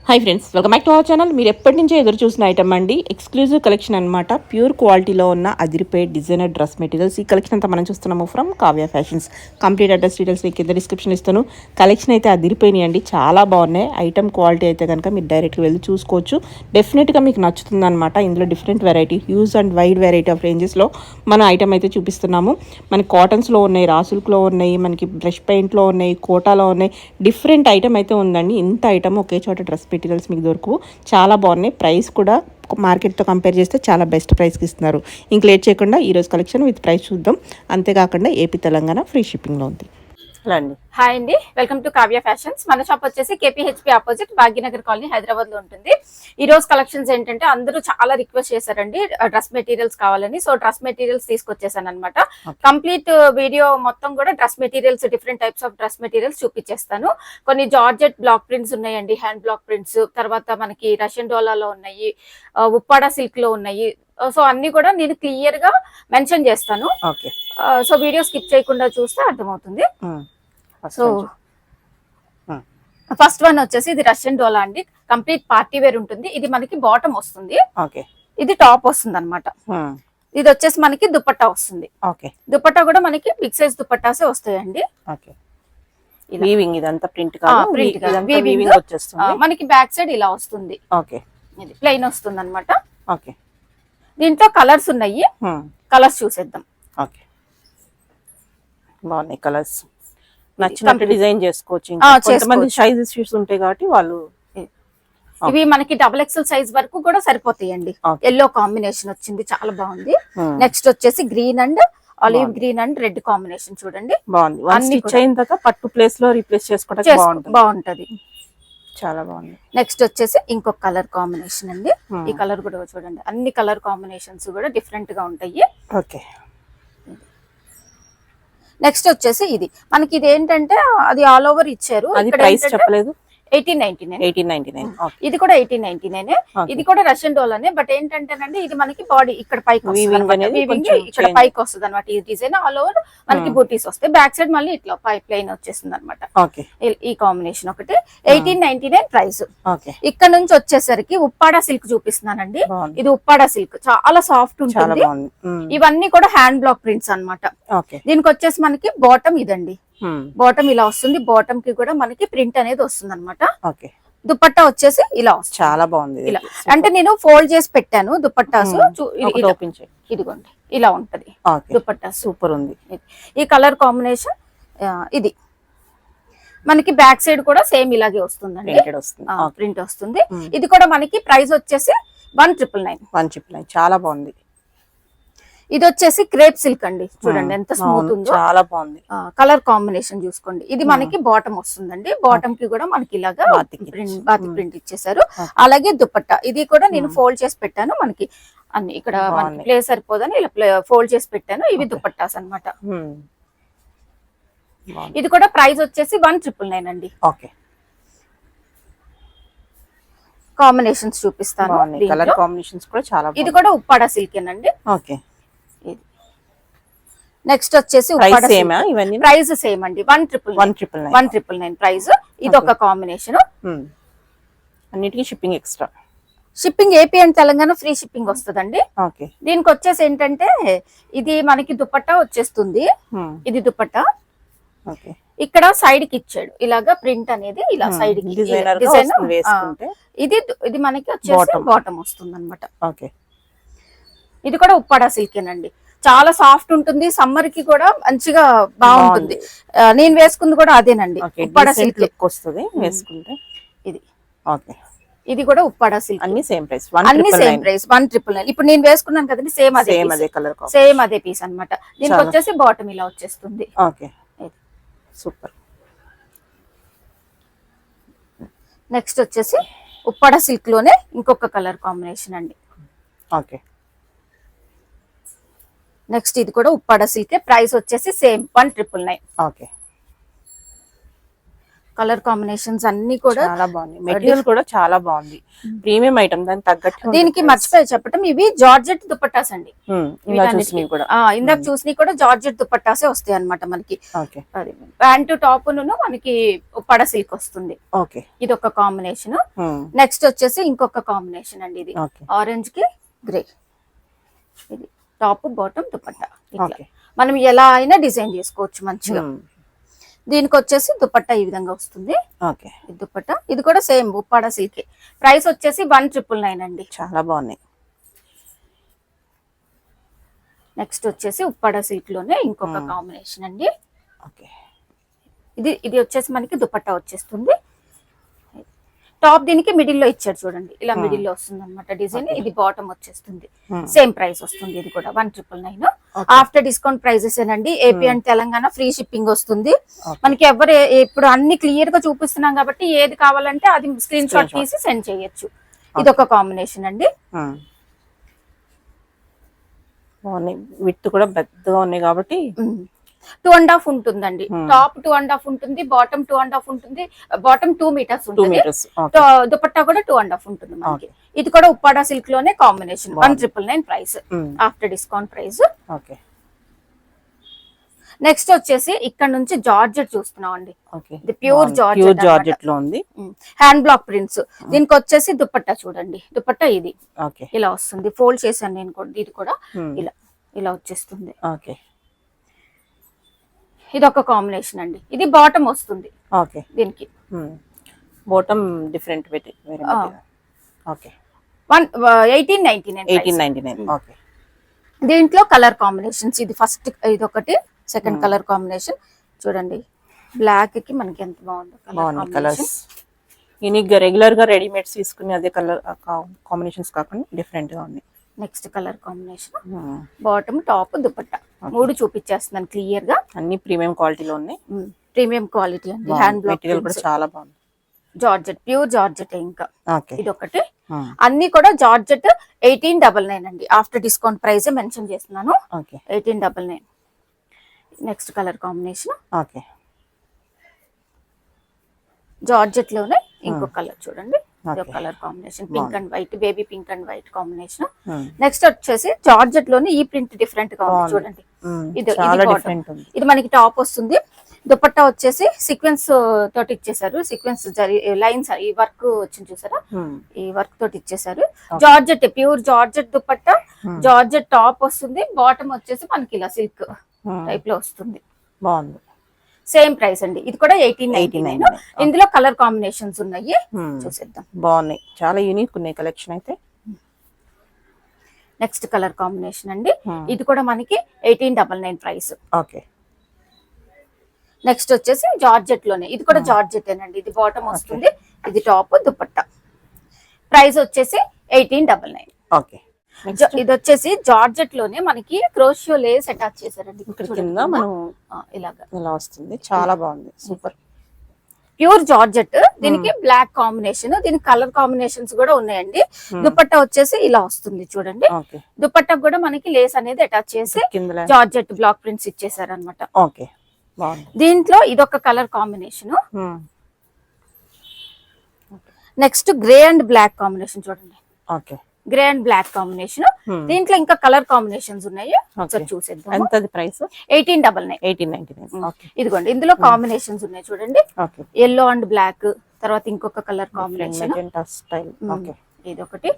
Hi friends, welcome back to our channel. మీరు ఎప్పటి నుంచో ఎదురు చూసిన ఐటమ్ అండి, ఎక్స్క్లూజివ్ కలెక్షన్ అనమాట. ప్యూర్ క్వాలిటీలో ఉన్న అదిరిపోయే డిజైనర్ డ్రెస్ మెటీరియల్స్. ఈ కలెక్షన్ అంతా మనం చూస్తున్నాము from Kavya fashions. Complete address details మీకు కింద డిస్క్రిప్షన్ ఇస్తాను. కలెక్షన్ అయితే అదిరిపోయినాయి అండి, చాలా బాగున్నాయి. ఐటమ్ క్వాలిటీ అయితే కనుక మీరు డైరెక్ట్గా వెళ్ళి చూసుకోవచ్చు. డెఫినెట్గా మీకు నచ్చుతుంది అనమాట. ఇందులో different variety, huge and wide variety of రేంజెస్లో మన ఐటమ్ అయితే చూపిస్తున్నాము. మనకి కాటన్స్లో ఉన్నాయి, రాసుల్క్లో ఉన్నాయి, మనకి బ్రష్ పెయింట్లో ఉన్నాయి, కోటాలో ఉన్నాయి. డిఫరెంట్ ఐటమ్ అయితే ఉందండి. ఇంత ఐటమ్ ఒకే చోట డ్రెస్ మెటీరియల్స్ మీకు దొరుకు చాలా బాగున్నాయి. ప్రైస్ కూడా మార్కెట్తో కంపేర్ చేస్తే చాలా బెస్ట్ ప్రైస్కి ఇస్తున్నారు. ఇంక లేట్ చేయకుండా ఈరోజు కలెక్షన్ విత్ ప్రైస్ చూద్దాం. అంతేకాకుండా ఏపీ తెలంగాణ ఫ్రీ షిప్పింగ్లో ఉంది. హాయ్ అండి, వెల్కమ్ టు కావ్య ఫ్యాషన్స్. మన షాప్ వచ్చేసి KPHP opposite Bhagyanagar colony, Hyderabad లో ఉంటుంది. ఈ రోజు కలెక్షన్స్ ఏంటంటే అందరూ చాలా రిక్వెస్ట్ చేశారండి డ్రెస్ మెటీరియల్స్ కావాలని. సో డ్రెస్ మెటీరియల్స్ తీసుకొచ్చేసాను అనమాట. కంప్లీట్ వీడియో మొత్తం కూడా dress materials, different types of dress materials చూపించేస్తాను. కొన్ని జార్జెట్ బ్లాక్ ప్రింట్స్ ఉన్నాయండి, హ్యాండ్ బ్లాక్ ప్రింట్స్. తర్వాత మనకి రష్యన్ డోలాలో ఉన్నాయి, ఉప్పాడ సిల్క్ లో ఉన్నాయి. సో అన్ని కూడా నేను క్లియర్ గా మెన్షన్ చేస్తాను. సో వీడియో స్కిప్ చేయకుండా చూస్తే అర్థమవుతుంది. సో ఫస్ట్ వన్ వచ్చేసి ఇది రష్యన్ డోలా అండి. కంప్లీట్ పార్టీ వేర్ ఉంటుంది. ఇది మనకి బాటమ్ వస్తుంది, ఇది టాప్ వస్తుంది అనమాట. ఇది వచ్చేసి మనకి దుపట్టా వస్తుంది. దుపట్టా కూడా మనకి బిగ్ సైజ్ దుపట్టాసే వస్తాయండి. మనకి బ్యాక్ సైడ్ ఇలా వస్తుంది, ఇది ప్లెయిన్ వస్తుంది అనమాట. దీంట్లో కలర్స్ ఉన్నాయి, కలర్స్ చూసేద్దాం. బాగున్నాయి కలర్స్, నచ్చినట్టు డిజైన్ చేసుకోవచ్చు. కొంతమంది సైజెస్ ఉంటాయి కాబట్టి వాళ్ళు ఇవి మనకి డబుల్ ఎక్స్ఎల్ సైజ్ వరకు కూడా సరిపోతాయండి. ఎల్లో కాంబినేషన్ వచ్చింది, చాలా బాగుంది. నెక్స్ట్ వచ్చేసి green and olive green and red combination చూడండి, బాగుంది. పట్టు ప్లేస్ లో రీప్లేస్ చేసుకోవడానికి బాగుంటది, చాలా బాగుంది. నెక్స్ట్ వచ్చేసి ఇంకొక కలర్ కాంబినేషన్ అండి. ఈ కలర్ కూడా చూడండి, అన్ని కలర్ కాంబినేషన్స్ కూడా డిఫరెంట్ గా ఉంటాయి. ఓకే. నెక్స్ట్ వచ్చేసి ఇది మనకి, ఇది ఏంటంటే అది ఆల్ ఓవర్ ఇచ్చారు. ప్రైస్ చెప్పలేదు. 1899. ఇది కూడా 1899. ఇది కూడా రష్యన్ డోలానే. బట్ ఏంటంటేనండి, ఇది మనకి బాడీ ఇక్కడ పైకి ఇక్కడ పైకి వస్తుంది అనమాట. ఈ డిజైన్ ఆల్ ఓవర్ మనకి బూటీస్ వస్తాయి. బ్యాక్ సైడ్ మళ్ళీ ఇట్లా ప్లెయిన్ వచ్చేస్తుంది అనమాట. ఈ కాంబినేషన్ ఒకటి 1899 ప్రైస్. ఇక్కడ నుంచి వచ్చేసరికి ఉప్పాడ సిల్క్ చూపిస్తున్నానండి. ఇది ఉప్పాడ సిల్క్ చాలా సాఫ్ట్ ఉంటుంది. ఇవన్నీ కూడా హ్యాండ్ బ్లాక్ ప్రింట్స్ అనమాట. దీనికి వచ్చేసి మనకి బాటమ్ ఇదండి, బాటమ్ ఇలా వస్తుంది. బాటమ్ కి కూడా మనకి ప్రింట్ అనేది వస్తుంది అనమాట. దుపట్టా వచ్చేసి ఇలా వస్తుంది, చాలా బాగుంది. ఇలా అంటే నేను ఫోల్డ్ చేసి పెట్టాను దుపట్టాస్. ఇదిగోండి ఇలా ఉంటది దుపట్టా, సూపర్ ఉంది. ఈ కలర్ కాంబినేషన్ ఇది మనకి బ్యాక్ సైడ్ కూడా సేమ్ ఇలాగే వస్తుందండి, ప్రింట్ వస్తుంది. ఇది కూడా మనకి ప్రైస్ వచ్చేసి 1999. చాలా బాగుంది. ఇది వచ్చేసి క్రేప్ సిల్క్ అండి, చూడండి ఎంత స్మూత్ ఉందో, చాలా బాగుంది. కలర్ కాంబినేషన్ చూసుకోండి. ఇది మనకి బాటమ్ వస్తుందండి. బాటమ్ కి కూడా మనకి ఇలాగా బాతి ప్రింట్ ఇచ్చేసారు. అలాగే దుపట్టా, ఇది కూడా నేను ఫోల్డ్ చేసి పెట్టాను. మనకి అన్ని ఇక్కడ మనకి ప్లేస్ సరిపోదని ఇలా ఫోల్డ్ చేసి పెట్టాను. ఇవి దుపట్టాస్ అన్నమాట. ఇది కూడా ప్రైస్ వచ్చేసి 1999 అండి. కాంబినేషన్స్ చూపిస్తాను. కలర్ కాంబినేషన్స్ కూడా చాలా. ఇది కూడా ఉప్పాడ సిల్క్ అండి. నెక్స్ట్ వచ్చేసి ప్రైస్ సేమ్ అండి, 1999 ప్రైస్. ఇది ఒక కాంబినేషన్. అన్నిటికీ shipping extra. Shipping AP and Telangana free shipping వస్తుందండి. దీనికి వచ్చేసి ఏంటంటే, ఇది మనకి దుపట్టా వచ్చేస్తుంది. ఇది దుపట్టా ఇక్కడ సైడ్ కి ఇచ్చాడు, ఇలాగా ప్రింట్ అనేది ఇలా సైడ్ కి డిజైన్. ఇది మనకి వచ్చేసి బాటమ్ వస్తుంది అనమాట. ఇది కూడా ఉప్పాడ సిల్కేనండి, చాలా సాఫ్ట్ ఉంటుంది. సమ్మర్ కి కూడా మంచిగా బాగుంటుంది. నేను వేసుకుంది కూడా అదేనండి, ఉప్పాడ సిల్క్ వస్తుంది వేసుకుంటే. ఇది కూడా ఉప్పాడ సిల్క్. అన్ని సేమ్ ప్రైస్, 1999. ఇప్పుడు నేను వేసుకున్నాను కదండి, సేమ్ అదే పీస్ అనమాట. దీనికి వచ్చేసి బాటమ్ ఇలా వచ్చేస్తుంది. సూపర్. నెక్స్ట్ వచ్చేసి ఉప్పాడ సిల్క్ లోనే ఇంకొక కలర్ కాంబినేషన్ అండి. నెక్స్ట్ ఇది కూడా ఉప్పాడ సిల్క్, ప్రైస్ వచ్చేసి సేమ్ 1999. కలర్ కాంబినేషన్స్ అన్ని కూడా చాలా బాగుంది, మెటీరియల్ కూడా చాలా బాగుంది, ప్రీమియం ఐటమ్ దానికి తగ్గట్టు. దీనికి మర్చిపోయి చెప్పటం, ఇవి జార్జెట్ దుపట్టాస్ అండి. కూడా ఇందాక చూసినవి కూడా జార్జెట్ దుపట్టాసే వస్తాయి అన్నమాట మనకి. ఓకే, అది ప్యాంటు టాప్ ను మనకి పడ సిల్క్ వస్తుంది. ఓకే, ఇది ఒక కాంబినేషన్. నెక్స్ట్ వచ్చేసి ఇంకొక కాంబినేషన్ అండి, ఇది ఆరెంజ్ కి గ్రే. ఇది టాప్ బాటమ్ దుపట్టా, మనం ఎలా అయినా డిజైన్ చేసుకోవచ్చు మంచిగా. దీనికి వచ్చేసి దుపట్టా ఈ విధంగా వస్తుంది. ఓకే, దుపట్టా ఇది కూడా సేమ్ ఉప్పాడ సిల్క్. ప్రైస్ వచ్చేసి 1999 అండి. చాలా బాగున్నాయి. నెక్స్ట్ వచ్చేసి ఉప్పాడ సిల్క్ లోనే ఇంకొక కాంబినేషన్ అండి. ఓకే, ఇది వచ్చేసి మనకి దుపట్టా వచ్చేస్తుంది. టాప్ దీనికి మిడిల్ లో ఇచ్చాడు చూడండి, ఇలా మిడిల్ లో వస్తుంది అనమాట డిజైన్. ఇది బాటమ్ వచ్చేస్తుంది. సేమ్ ప్రైస్ వస్తుంది. ఇది కూడా 1999. ఆఫ్టర్ డిస్కౌంట్ ప్రైజెస్ ఏనండి. AP and Telangana free shipping వస్తుంది. మనకి ఎవరు ఇప్పుడు అన్ని క్లియర్ గా చూపిస్తున్నాం కాబట్టి ఏది కావాలంటే అది స్క్రీన్ షాట్ తీసి సెండ్ చేయొచ్చు. ఇది ఒక కాంబినేషన్ అండి. విత్ కూడా పెద్దగా ఉన్నాయి కాబట్టి 2.5 ఉంటుందండి. టాప్ 2.5 ఉంటుంది, బాటమ్ 2.5 ఉంటుంది. బాటమ్ 2 మీటర్స్ ఉంటుంది. దుపట్టా కూడా 2.5 ఉంటుంది మనకి. ఇది కూడా ఉప్పాడ సిల్క్ లోనే combination. 1999 price after discount price. Next వచ్చేసి ఇక్కడ నుంచి జార్జెట్ చూస్తున్నాం అండి. ఇది ప్యూర్ జార్జెట్ లో ఉంది. Hand block prints. దీనికి వచ్చేసి దుపట్టా చూడండి, దుపట్టా ఇది ఇలా వస్తుంది. ఫోల్డ్ చేశాను నేను కూడా. ఇది కూడా ఇలా వచ్చేస్తుంది. ఇది ఒక కాంబినేషన్ అండి. ఇది బాటమ్ వస్తుంది. ఓకే, దీనికి బాటమ్ డిఫరెంట్. ఓకే, 1899. ఓకే, దీంట్లో కలర్ కాంబినేషన్స్. ఇది ఫస్ట్, ఇది ఒకటి. సెకండ్ కలర్ కాంబినేషన్ చూడండి, బ్లాక్ కి మనకి ఎంత బాగుందో కలర్స్. యూనిక్ గా రెగ్యులర్ గా రెడీమేడ్స్ తీసుకుని అదే కలర్ కాంబినేషన్స్ కాకుండా డిఫరెంట్ గా ఉన్నాయి. Next colour combination, bottom top dupatta 3 చూపించేస్తున్నాను క్లియర్ గా. అన్ని ప్రీమియం క్వాలిటీలో ఉన్నాయి. ప్రీమియం క్వాలిటీ అండి. హ్యాండ్ బ్లాక్ కూడా చాలా బాగుంది. Georgette, pure georgette. ఇంకా ఇది ఒకటి. అన్ని కూడా జార్జెట్ 1899 అండి. ఆఫ్టర్ డిస్కౌంట్ ప్రైస్ మెన్షన్ చేస్తున్నాను. 1899. నెక్స్ట్ కలర్ కాంబినేషన్ జార్జెట్ లోనే ఇంకొక కలర్ చూడండి. Colour combination pink and white, baby pink and white combination. Next వచ్చేసి జార్జెట్ లోనే ఈ ప్రింట్ డిఫరెంట్ గా ఉంది చూడండి. ఇది మనకి టాప్ వస్తుంది. దుపట్టా వచ్చేసి సీక్వెన్స్ తోటి ఇచ్చేసారు. సీక్వెన్స్ లైన్స్ ఈ వర్క్ వచ్చింది చూసారా, ఈ వర్క్ తోటి ఇచ్చేసారు. Georgette, pure georgette dupatta, georgette top వస్తుంది. బాటమ్ వచ్చేసి మనకి ఇలా సిల్క్ టైప్ లో వస్తుంది. బాగుంది. సేమ్ ప్రైస్ అండి. ఇది కూడా 1899. ఇందులో కలర్ కాంబినేషన్స్ ఉన్నాయి, చూసేద్దాం. బాగున్నాయి, చాలా యూనిక్ ఉన్నాయి కలెక్షన్ అయితే. నెక్స్ట్ కలర్ కాంబినేషన్ అండి. ఇది కూడా మనకి 1899 ప్రైస్. ఓకే, నెక్స్ట్ వచ్చేసి జార్జెట్ లోనే. ఇది కూడా జార్జెట్ ఏనండి. ఇది బాటమ్ వస్తుంది, ఇది టాప్ దుపట్టా. ప్రైస్ వచ్చేసి 1899. ఓకే, ఇది వచ్చేసి జార్జెట్ లోనే మనకి క్రోషియో లేస్ అటాచ్ చేశారండి. ఇలా వస్తుంది, చాలా బాగుంది, సూపర్. Pure georgette. దీనికి బ్లాక్ కాంబినేషన్, దీనికి కలర్ కాంబినేషన్స్ కూడా ఉన్నాయండి. దుపట్టా వచ్చేసి ఇలా వస్తుంది చూడండి. దుపట్టా కూడా మనకి లేస్ అనేది అటాచ్ చేసి జార్జెట్ బ్లాక్ ప్రింట్స్ ఇచ్చేసారు అనమాట. దీంట్లో ఇదొక colour combination. Next grey and black combination చూడండి. Grey and black combination. దీంట్లో ఇంకా కలర్ కాంబినేషన్స్ ఉన్నాయి, చూసేద్దాం. ఎంత ప్రైస్? 1899. ఇదిగోండి, ఇందులో కాంబినేషన్స్ ఉన్నాయి చూడండి. ఎల్లో అండ్ బ్లాక్, తర్వాత ఇంకొక కలర్ కాంబినేషన్ ఇది ఒకటి.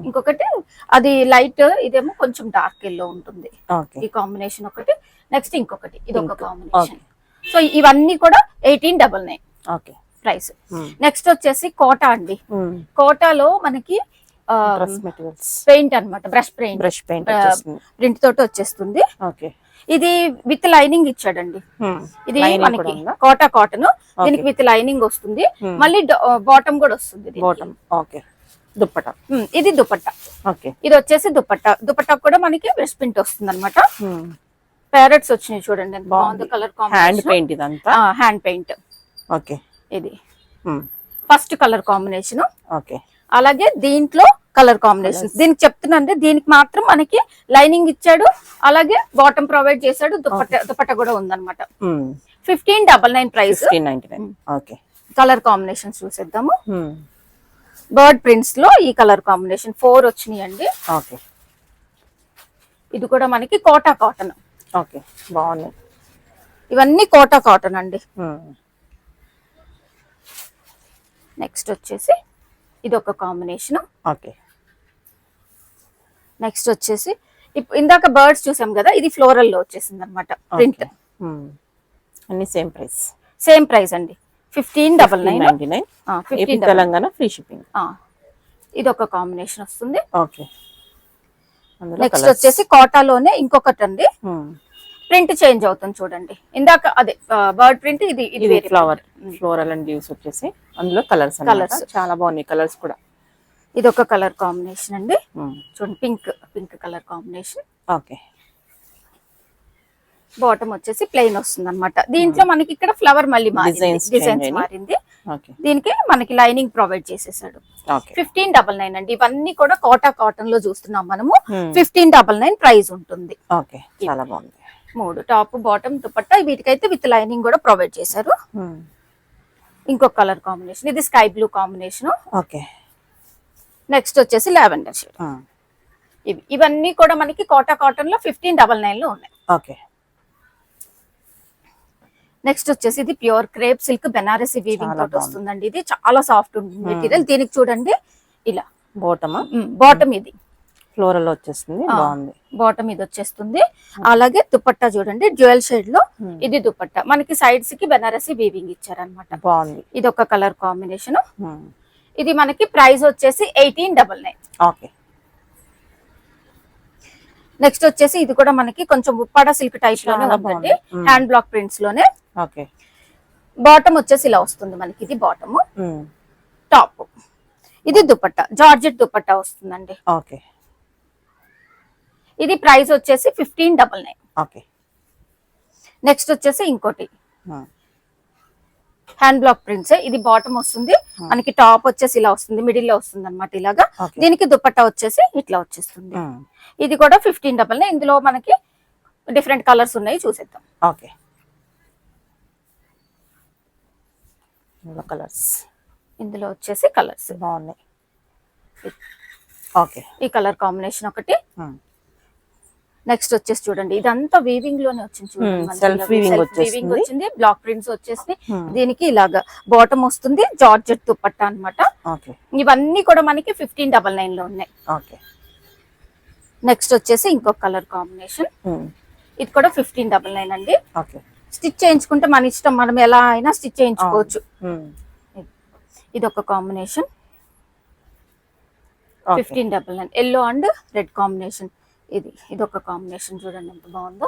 ఇంకొకటి అది లైట్, ఇదేమో కొంచెం డార్క్ ఎల్లో ఉంటుంది. ఈ కాంబినేషన్ ఒకటి. నెక్స్ట్ ఇంకొకటి, ఇది ఒక కాంబినేషన్. సో ఇవన్నీ కూడా 1899 ప్రైస్. నెక్స్ట్ వచ్చేసి కోటా అండి. కోటాలో మనకి పెయింట్ అన్నమాట, బ్రష్ పెయింట్ ప్రింట్ తోటి వచ్చేస్తుంది. ఇది విత్ లైనింగ్ ఇచ్చాడండి. ఇది మనకి కోటా కాటన్, దీనికి విత్ లైనింగ్ వస్తుంది. మళ్ళీ బాటమ్ కూడా వస్తుంది. దుపట్టా, ఇది దుపట్టా. ఇది వచ్చేసి దుపట్టా కూడా మనకి బ్రష్ ప్రింట్ వస్తుంది అనమాట. ప్యారెట్స్ వచ్చినాయి చూడండి, బాగుంది కలర్ కాంబినేషన్. Hand paint. ఇది ఫస్ట్ కలర్ కాంబినేషన్. అలాగే దీంట్లో కలర్ కాంబినేషన్. దీనికి చెప్తున్నా, దీనికి మాత్రం మనకి లైనింగ్ ఇచ్చాడు, అలాగే బాటమ్ ప్రొవైడ్ చేశాడు. దుపట్టా కూడా ఉందన్నమాట. 1599 ప్రైస్. కలర్ కాంబినేషన్ చూసేద్దాము. బర్డ్ ప్రింట్స్ లో ఈ కలర్ కాంబినేషన్ 4 వచ్చినాయి అండి. ఓకే, ఇది కూడా మనకి కోటా కాటన్. ఓకే, బాగున్నాయి ఇవన్నీ కోటా కాటన్ అండి. నెక్స్ట్ వచ్చేసి ఇది ఒక కాంబినేషన్. ఓకే, నెక్స్ట్ వచ్చేసి ఇందాక బర్డ్స్ చూసాం కదా, ఇది ఫ్లోరల్ లో వచ్చేసింది అనమాట ప్రింట్. అన్ని సేమ్ ప్రైస్. సేమ్ ప్రైస్ అండి, 1599. 15 తెలంగాణ ఫ్రీ షిప్పింగ్. ఇది ఒక కాంబినేషన్ వస్తుంది. ఓకే, నెక్స్ట్ వచ్చేసి కోటాలోనే ఇంకొకటి అండి, ప్రింట్ చేంజ్ అవుతుంది చూడండి. ఇందాక అదే బర్డ్ ప్రింట్, ఇది ఫ్లవర్ ఫ్లోరల్ అండ్ లీవ్స్ వచ్చేసి అందులో కలర్స్ చాలా బాగున్నాయి. కలర్స్ కూడా ఇది ఒక కలర్ కాంబినేషన్ అండి. చూడండి, pink colour combination. Okay, bottom వచ్చేసి ప్లెయిన్ వస్తుంది అనమాట. దీంట్లో మనకి ఇక్కడ ఫ్లవర్ మళ్ళీ డిజైన్స్ మారింది. దీనికి మనకి లైనింగ్ ప్రొవైడ్ చేసేసాడు. 1599 అండి. ఇవన్నీ కూడా కోటా కాటన్ లో చూస్తున్నాం మనము. 1599 ప్రైస్ ఉంటుంది. ఓకే, చాలా బాగుంది. 3 టాప్ బాటమ్ దుపట్టా, వీటికైతే విత్ లైనింగ్ కూడా ప్రొవైడ్ చేశారు. ఇంకొక కలర్ కాంబినేషన్, ఇది sky blue combination. Okay, next వచ్చేసి లావెండర్ షేడ్. ఇవన్నీ కూడా మనకి కోటా కాటన్ లో 1599 లో ఉన్నాయి. ఓకే, నెక్స్ట్ వచ్చేసి ఇది pure crepe silk Banarasi weaving తోటి వస్తుందండి. ఇది చాలా సాఫ్ట్ ఉంటుంది మెటీరియల్. దీనికి చూడండి ఇలా బాటమ్ ఇది ఫ్లోరల్ వచ్చేస్తుంది, బాగుంది. బాటమ్ ఇది వచ్చేస్తుంది. అలాగే దుపట్టా చూడండి, డ్యూయల్ షేడ్ లో ఇది దుపట్టా. మనకి సైడ్స్ కి బెనారసి వీవింగ్ ఇచ్చారనమాట. బాగుంది. ఇది ఒక కలర్ కాంబినేషన్. ఇది మనకి ప్రైస్ వచ్చేసి 1899. ఓకే, నెక్స్ట్ వచ్చేసి ఇది కూడా మనకి కొంచెం ఉప్పాడ సిల్క్ టైప్ లోనే ఉందండి, హ్యాండ్ బ్లాక్ ప్రింట్స్ లోనే. ఓకే, బాటమ్ వచ్చేసి ఇలా వస్తుంది మనకి. ఇది బాటమ్, టాప్ ఇది దుపట్టా, జార్జెట్ దుపట్టా వస్తుందండి. ఓకే, ఇది ప్రైస్ వచ్చేసి 1599. ఓకే, నెక్స్ట్ వచ్చేసి ఇంకోటి హ్యాండ్ బ్లాక్ ప్రింట్స్. ఇది బాటమ్ వస్తుంది మనకి, టాప్ వచ్చేసి ఇలా వస్తుంది, మిడిల్ లో వస్తుంది అనమాట ఇలాగా. దీనికి దుపట్టా వచ్చేసి ఇట్లా వచ్చేస్తుంది. ఇది కూడా 1599. ఇందులో మనకి డిఫరెంట్ కలర్స్ ఉన్నాయి, చూసేద్దాం. ఓకే, కలర్స్ ఇందులో వచ్చేసి కలర్స్ బాగున్నాయి. ఓకే, ఈ కలర్ కాంబినేషన్ ఒకటి. నెక్స్ట్ వచ్చేసి చూడండి, ఇదంతా వీవింగ్ లోనే వచ్చింది చూడండి, సెల్ఫ్ వీవింగ్ వచ్చింది. బ్లాక్ ప్రింట్స్ వచ్చేసి దీనికి ఇలాగా బాటమ్ వస్తుంది, జార్జెట్ దుపట్టా అన్నమాట. ఇవన్నీ కూడా మనకి 1599 లో ఉన్నాయి. ఓకే, నెక్స్ట్ వచ్చేసి ఇంకొక కలర్ కాంబినేషన్. ఇది కూడా 1599 అండి. ఓకే, స్టిచ్ చేయించుకుంటే మన ఇష్టం, మనం ఎలా అయినా స్టిచ్ చేయించుకోవచ్చు. ఇది ఒక combination 1599. Yellow and red combination. ఇది ఒక కాంబినేషన్ చూడండి ఎంత బాగుందో.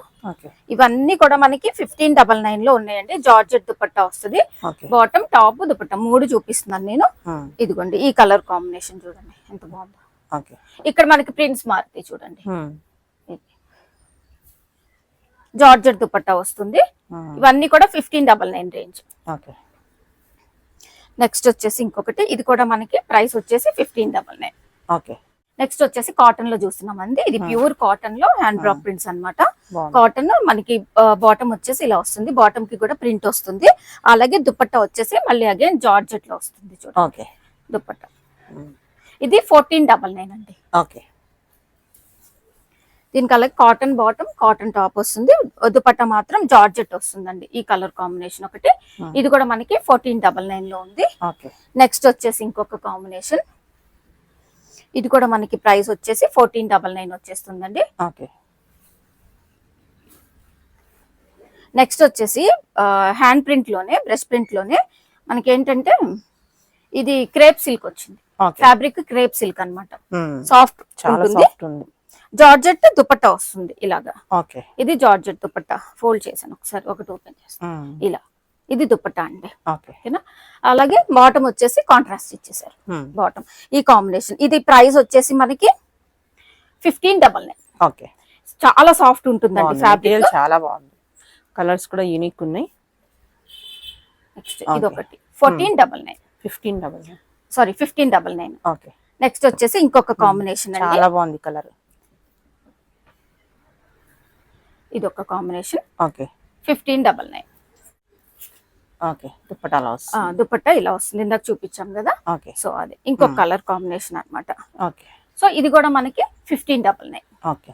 ఇవన్నీ కూడా మనకి 1599 లో ఉన్నాయండి. జార్జెట్ దుపట్టా వస్తుంది, బాటమ్ టాప్ దుపట్టా 3 చూపిస్తున్నాను నేను. ఇదిగోండి ఈ కలర్ కాంబినేషన్ చూడండి ఎంత బాగుందో. ఇక్కడ మనకి ప్రింట్స్ మారుతాయి చూడండి. జార్జెట్ దుపట్టా వస్తుంది. ఇవన్నీ కూడా 1599 రేంజ్. నెక్స్ట్ వచ్చేసి ఇంకొకటి, ఇది కూడా మనకి ప్రైస్ వచ్చేసి 1599. ఓకే, నెక్స్ట్ వచ్చేసి కాటన్ లో చూస్తున్నామండి. ఇది ప్యూర్ కాటన్ లో హ్యాండ్ డ్రాప్ ప్రింట్స్ అన్నమాట. కాటన్ మనకి బాటమ్ వచ్చేసి ఇలా వస్తుంది, బాటమ్ కి కూడా ప్రింట్ వస్తుంది. అలాగే దుపట్టా వచ్చేసి మళ్ళీ అగైన్ జార్జెట్ లో వస్తుంది చూడండి దుపట్టా. ఇది 1499 అండి. ఓకే, దీనికి అలాగే కాటన్ బాటమ్, కాటన్ టాప్ వస్తుంది, దుపట్టా మాత్రం జార్జెట్ వస్తుందండి. ఈ కలర్ కాంబినేషన్ ఒకటి. ఇది కూడా మనకి 1499 లో ఉంది. నెక్స్ట్ వచ్చేసి ఇంకొక కాంబినేషన్. ఇది కూడా మనకి ప్రైస్ వచ్చేసి 1499 వచ్చేస్తుందండి. నెక్స్ట్ వచ్చేసి హ్యాండ్ ప్రింట్ లోనే, బ్రష్ ప్రింట్ లోనే మనకి ఏంటంటే ఇది క్రేప్ సిల్క్ వచ్చింది. ఫ్యాబ్రిక్ క్రేప్ సిల్క్ అన్నమాట. సాఫ్ట్ ఉంటుంది. జార్జెట్ దుపట్టా వస్తుంది ఇలాగా. ఇది జార్జెట్ దుపట్టా. ఫోల్డ్ చేశాను ఒకసారి, ఒకటి ఓపెన్ చేస్తాను ఇలా. ఇది దుపట్టా అండి. ఓకేనా. అలాగే బాటమ్ వచ్చేసి కాంట్రాస్ట్ ఇచ్చేసారు బాటమ్. ఈ కాంబినేషన్. ఇది ప్రైస్ వచ్చేసి మనకి 1599. ఓకే, చాలా సాఫ్ట్ ఉంటుందండి ఫ్యాబ్రిక్. చాలా బాగుంది. కలర్స్ కూడా యూనిక్ ఉన్నాయి. నెక్స్ట్ ఇది ఒకటి 1499. 1599. సారీ 1599. ఓకే. నెక్స్ట్ వచ్చేసి ఇంకొక కాంబినేషన్ అండి. చాలా బాగుంది కలర్. ఇది ఒక కాంబినేషన్. ఓకే. 1599. ఓకే, దుప్పట్టా అలా వస్తుంది. దుపట్టా ఇలా వస్తుంది, ఇందాక చూపించాం కదా. ఓకే. సో అది ఇంకొక కలర్ కాంబినేషన్ అన్నమాట. ఓకే. సో ఇది కూడా మనకి 1599. ఓకే.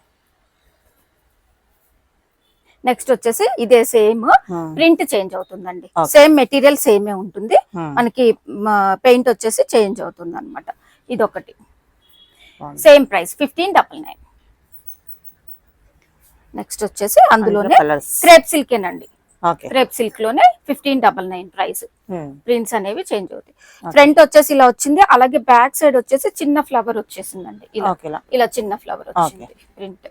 నెక్స్ట్ వచ్చేసి ఇదే సేమ్ ప్రింట్ చేంజ్ అవుతుందండి, సేమ్ మెటీరియల్ సేమే ఉంటుంది, మనకి పెయింట్ వచ్చేసి చేంజ్ అవుతుంది అనమాట. ఇది ఒకటి సేమ్ ప్రైస్ 1599. నెక్స్ట్ వచ్చేసి అందులోనే క్రేప్ సిల్క్ ఏనండి, క్రేప్ సిల్క్ లోనే 1599 ప్రైస్. ప్రింట్స్ అనేవి చేంజ్ అవుతాయి. ఫ్రంట్ వచ్చేసి ఇలా వచ్చింది, అలాగే బ్యాక్ సైడ్ వచ్చేసి చిన్న ఫ్లవర్ వచ్చేసిందండి, ఇలా చిన్న ఫ్లవర్ వచ్చింది ప్రింట్.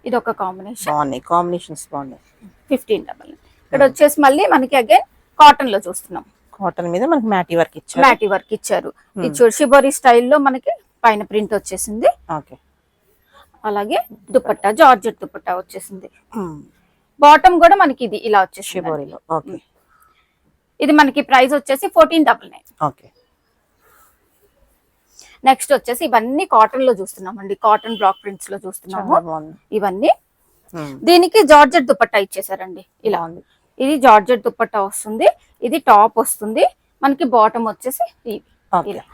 ఇది ఒక కాంబినేషన్, కాంబినేషన్స్ బాగున్నాయి. 1599. ఇక్కడ వచ్చేసి మళ్ళీ మనకి అగైన్ కాటన్ లో చూస్తున్నాం, కాటన్ మీద మనకి మ్యాటీ వర్క్ ఇచ్చారు. మ్యాటీ వర్క్ ఇచ్చారు. ఇది చూడు షిబోరి స్టైల్లో మనకి పైన ప్రింట్ వచ్చేసింది. ఓకే. అలాగే దుపట్టా జార్జెట్ దుపట్టా వచ్చేసింది. బాటమ్ కూడా మనకి ఇది ఇలా వచ్చేసింది. ఓకే. ఇది మనకి ప్రైస్ వచ్చేసి 1499. ఓకే. నెక్స్ట్ వచ్చేసి ఇవన్నీ కాటన్ లో చూస్తున్నామండి, కాటన్ బ్లాక్ ప్రింట్స్ లో చూస్తున్నాము ఇవన్నీ. దీనికి జార్జెట్ దుపట్టా ఇచ్చేసారండి ఇలా. ఇది జార్జెట్ దుపట్టా వస్తుంది, ఇది టాప్ వస్తుంది, మనకి బాటమ్ వచ్చేసి ఇలా.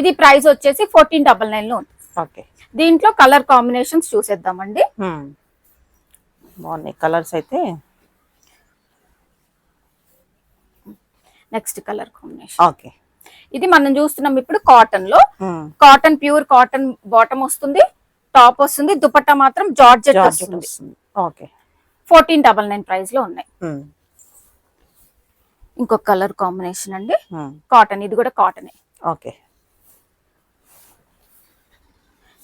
ఇది ప్రైస్ వచ్చేసి 1499 లో ఉంది. ఓకే. దీంట్లో కలర్ కాంబినేషన్స్ చూసేద్దామండి. బాగున్నాయి కలర్స్ అయితే. Next colour combination. ఓకే. ఇది మనం చూస్తున్నాం ఇప్పుడు కాటన్ లో, కాటన్ ప్యూర్ కాటన్ బాటమ్ వస్తుంది, టాప్ వస్తుంది, దుపట్టా మాత్రం జార్జెట్ వస్తుంది. ఓకే. 1499 ప్రైస్ లో ఉన్నాయి. ఇంకొక కలర్ కాంబినేషన్ అండి, కాటన్, ఇది కూడా కాటనే. ఓకే.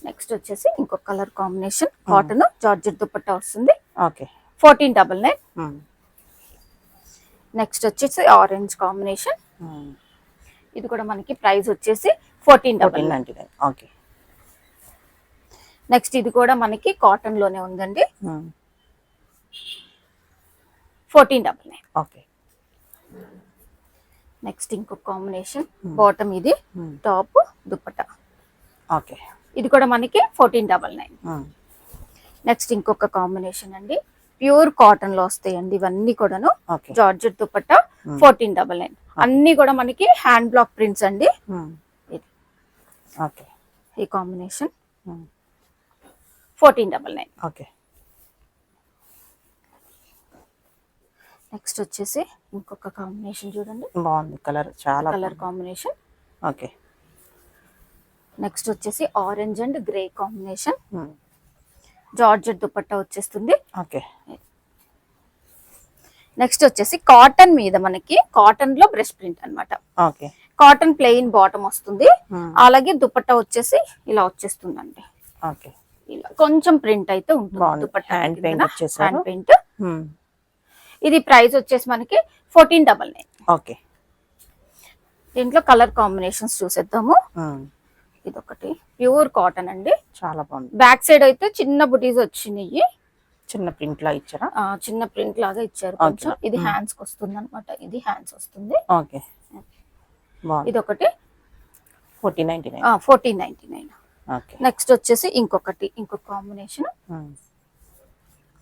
నెక్స్ట్ వచ్చేసి ఇంకొక colour combination, cotton georgette dupatta వస్తుంది. ఓకే. 1499. నెక్స్ట్ వచ్చేసి ఆరెంజ్ కాంబినేషన్, ఇది కూడా మనకి ప్రైస్ వచ్చేసి 1499. ఓకే. నెక్స్ట్ ఇది కూడా మనకి కాటన్ లోనే ఉందండి, 1499. ఓకే. నెక్స్ట్ ఇంకొక కాంబినేషన్, బాటమ్ ఇది, టాప్ దుపట్టా. ఓకే. ఇది కూడా మనకి 1499. నెక్స్ట్ ఇంకొక కాంబినేషన్ అండి, ప్యూర్ కాటన్ లో వస్తాయండి ఇవన్నీ కూడాను, జార్జెట్ దుపట్టా 1499. అన్ని కూడా మనకి హ్యాండ్ బ్లాక్ ప్రింట్స్ అండి. ఇది ఈ కాంబినేషన్ 1499. ఓకే. నెక్స్ట్ వచ్చేసి ఇంకొక కాంబినేషన్ చూడండి, బాగుంది కలర్, చాలా కలర్ కాంబినేషన్. ఓకే. నెక్స్ట్ వచ్చేసి orange and grey combination, georgette dupatta వచ్చేస్తుంది. ఓకే. నెక్స్ట్ వచ్చేసి కాటన్ మీద మనకి కాటన్ లో బ్రష్ ప్రింట్ అన్నమాట. ఓకే. కాటన్ ప్లెయిన్ బాటమ్ వస్తుంది, అలాగే దుపట్టా వచ్చేసి ఇలా వచ్చేస్తుందండి. ఓకే. ఇలా కొంచెం ప్రింట్ అయితే ఉంటుంది దుపట్టా, హ్యాండ్ పెయింట్. ఇది ప్రైస్ వచ్చేసి మనకి 1499. ఓకే. దీంట్లో కలర్ కాంబినేషన్స్ చూసేద్దాము. ఇదొకటి ప్యూర్ కాటన్ అండి, చాలా బాగుంది. బ్యాక్ సైడ్ అయితే చిన్న బుటీస్ వచ్చినాయి, చిన్న ప్రింట్ లా ఇచ్చారా? చిన్న ప్రింట్ లాగా ఇచ్చారు కొంచెం. ఇది హ్యాండ్స్ కి వస్తుంది అనమాట, ఇది హ్యాండ్స్ వస్తుంది. ఓకే. ఇదొకటి 1499. 1499. ఓకే. నెక్స్ట్ వచ్చేసి ఇంకొక కాంబినేషన్,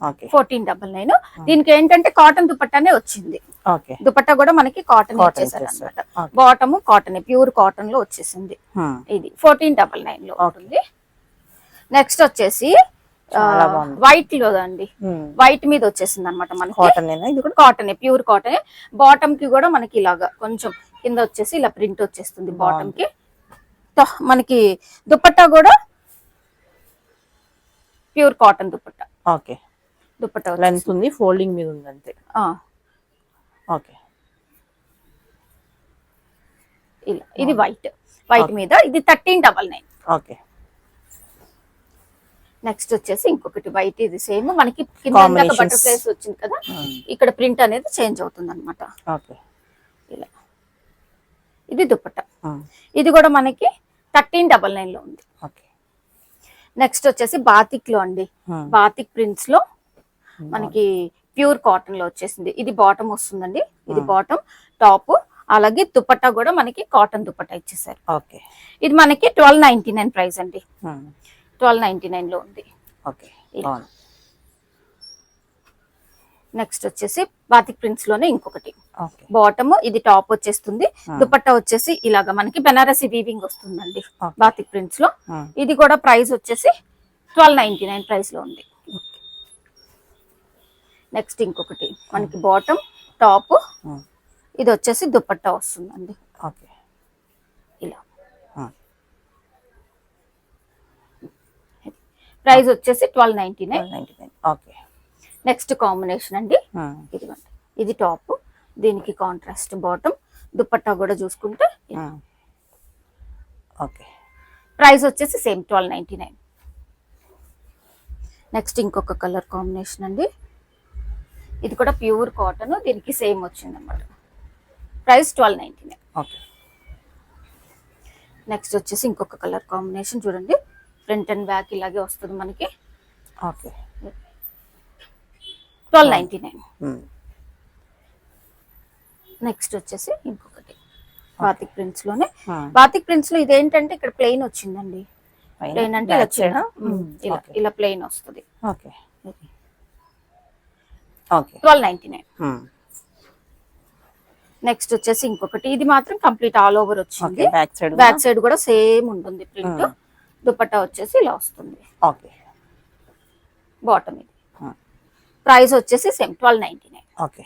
ఓకే. 1499. దీనికి ఏంటంటే కాటన్ దుపట్టానే వచ్చింది. ఓకే. దుపట్టా కూడా మనకి కాటన్ ఇచ్చేసారు అనమాట, బాటమ్ కాటన్, ప్యూర్ కాటన్ లో వచ్చేసింది. ఇది 1499 లో ఉంటుంది. నెక్స్ట్ వచ్చేసి వైట్ లో అండి, వైట్ మీద వచ్చేసింది అనమాట మనకి. ఇది కూడా కాటన్, ప్యూర్ కాటన్. బాటమ్ కి కూడా మనకి ఇలాగా కొంచెం కింద వచ్చేసి ఇలా ప్రింట్ వచ్చేస్తుంది బాటమ్ కి. మనకి దుపట్టా కూడా pure cotton dupatta. Okay. Dupatta length ఉంది, ఫోల్డింగ్ మీద ఉంది అంతే. ఓకే. ఇలా ఇది వైట్ మీద, ఇది 1399. ఓకే. నెక్స్ట్ వచ్చేసి ఇంకొకటి వైట్, ఇది సేమ్ మనకి కింద బటర్ఫ్లైస్ వచ్చింది కదా, ఇక్కడ ప్రింట్ అనేది చేంజ్ అవుతుంది అనమాట. ఓకే. ఇలా ఇది దుపట్టా, ఇది కూడా మనకి 1399 లో ఉంది. ఓకే. నెక్స్ట్ వచ్చేసి బాతిక్ లో అండి, బాతిక్ ప్రింట్స్ లో మనకి ప్యూర్ కాటన్ లో వచ్చేసింది. ఇది బాటమ్ వస్తుందండి, ఇది బాటమ్, టాప్, అలాగే దుపట్టా కూడా మనకి కాటన్ దుపట్టా ఇచ్చేసారు. ఓకే. ఇది మనకి 1299 ప్రైస్ అండి, 1299 లో ఉంది. ఓకే. నెక్స్ట్ వచ్చేసి బాతిక్ ప్రింట్స్ లోనే ఇంకొకటి ఓకే బాటమ్, ఇది టాప్ వచ్చేస్తుంది. దుపట్టా వచ్చేసి ఇలాగా మనకి బెనారసి వీవింగ్ వస్తుందండి బాతిక్ ప్రింట్స్ లో. ఇది కూడా ప్రైస్ వచ్చేసి 1299 ప్రైస్ లో ఉంది. నెక్స్ట్ ఇంకొకటి మనకి బాటమ్, టాప్, ఇది వచ్చేసి దుపట్టా వస్తుందండి ఓకే ఇలా. ప్రైస్ వచ్చేసి 1299. ఓకే నెక్స్ట్ కాంబినేషన్ అండి, ఇదిగోండి ఇది టాప్, దీనికి కాంట్రాస్ట్ బాటమ్, దుపట్టా కూడా చూసుకుంటే ఓకే ప్రైస్ వచ్చేసి సేమ్ 1299. నెక్స్ట్ ఇంకొక కలర్ కాంబినేషన్ అండి, ఇది కూడా ప్యూర్ కాటన్, దీనికి సేమ్ వచ్చింది అనమాట. ప్రైస్ 1299. ఓకే నెక్స్ట్ వచ్చేసి ఇంకొక కలర్ కాంబినేషన్ చూడండి, ఫ్రంట్ అండ్ బ్యాక్ ఇలాగే వస్తుంది మనకి. ఓకే 1299. నెక్స్ట్ వచ్చేసి ఇంకొకటి బాతిక్ ప్రింట్స్ లోనే. బాతిక్ ప్రింట్స్ లో ఇదేంటంటే ఇక్కడ ప్లెయిన్ వచ్చిందండి. ప్లెయిన్ అంటే ఇలా చిన్న ఇలా ఇలా ప్లెయిన్ వస్తుంది. Okay okay 1299. నెక్స్ట్ వచ్చేసి ఇంకొకటి, ఇది మాత్రం కంప్లీట్ ఆల్ ఓవర్ వచ్చింది. బ్యాక్ సైడ్ కూడా సేమ్ ఉంటుంది ప్రింట్. దుపట్టా వచ్చేసి ఇలా వస్తుంది. ఓకే బాటమ్ ఇది. ప్రైస్ వచ్చేసి సేమ్ 1299. ఓకే